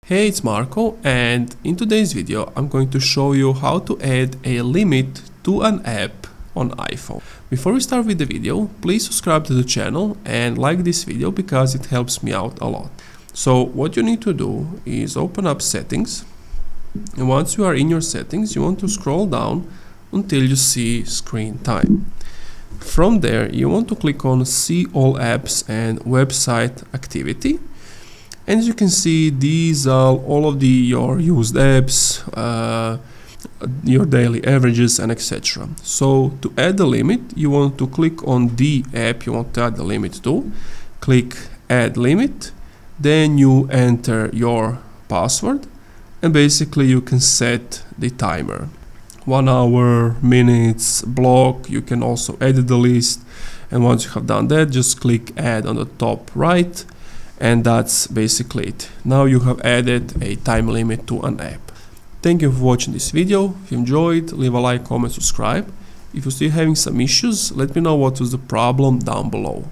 Hey, it's Marco, and in today's video I'm going to show you how to add a limit to an app on iPhone. Before we start with the video, please subscribe to the channel and like this video because it helps me out a lot. So what you need to do is open up settings, and once you are in your settings you want to scroll down until you see screen time. From there you want to click on see all apps and website activity. And as you can see, these are all of your used apps, your daily averages, and etc. So to add the limit, you want to click on the app you want to add the limit to, click add limit, then you enter your password, and basically you can set the timer. 1 hour, minutes, block. You can also edit the list, and once you have done that, just click add on the top right. And that's basically it. Now you have added a time limit to an app. Thank you for watching this video. If you enjoyed, leave a like, comment, subscribe. If you're still having some issues, let me know what was the problem down below.